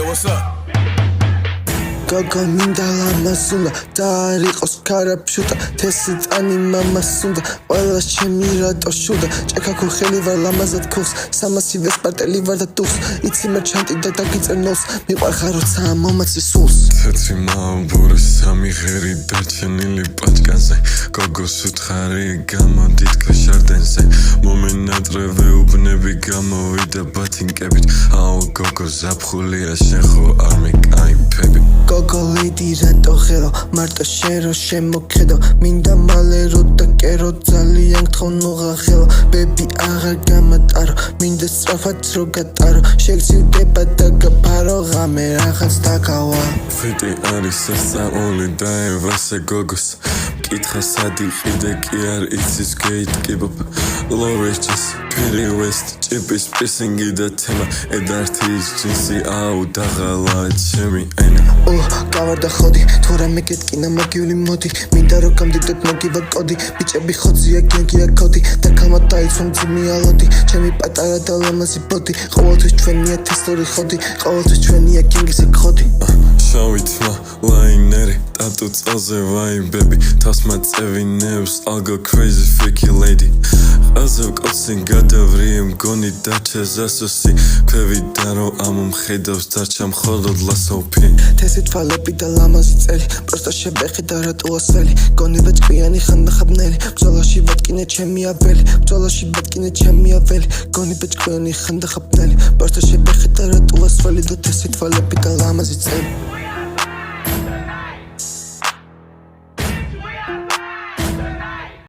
what's up? Gogo minda lama sunda Darikos karapshuta Tesit animama sunda Ola chemi rato shuda Chekako kheli var lamazat kurs Samasi vesparteli var da turs Itsi merchanti da tagitsernos Miqvar kharotsa momatsi suls Tetri maaburi sami gheri darchenili pačkanze Gogo sutkhari gamodit kashardenze Momenatreve ubnebi gamovida batinkebit Ao gogo zapkhulia shenxo ar mikaimpebit Gogo lady rato khelo Marto shero shemokhedo Minda male ruta kero Zalian gtkhonugha khelo Baby agar gamataro Minda strafat ro gataro Shegzivdeba da gaparo Game raghats dagawa Fiti aris სასწაული დაევასე გოგოს მკითხა სად იყიდე კი არ იცის გეიტკიბობ ლოვეჩის ფირი ვესტ ჭიპის პისინგი და თემა ედართის ჯინსი აუ დაღალა ჩემი ენა გავარდა ხოდი თუ რამე გეტკინა მაგიული მოდი მინდა რომ გამდიდოთ მოგივა კოდი ბიჭები ხოძია გენგია კოდი და ქალმა დაიცვა მძიმე ალოდი ჩემი პატარა და ლამაზი ბოდი ყოველთვის ჩვენია თესლური ხოდი ყოველთვის ჩვენია გენგის ხოდი შავითმა ლაინერი ტატუ წელზე ვაიბები თავს მაწევინებს I'll go crazy freaky lady ყელზე ვკოცი გადავრიე მგონი დარჩა ზასოსი ქვევიდან რომ ამომხედავს დარჩა მხოლოდ ლასოფი თესით თვალები და ლამაზი წელი პროსტო შებეხი და რატო ასელი გონივა ჭკვიანი ხანდახაბნელი ბრძოლაში ვატკინე ჩემი აბელი ბრძოლაში ვატკინე ჩემი აბელი გონივა ჭკვიანი ხანდახაბნელი პროსტო შებეხი და რატო ასელი და თესით თვალები და ლამაზი წელი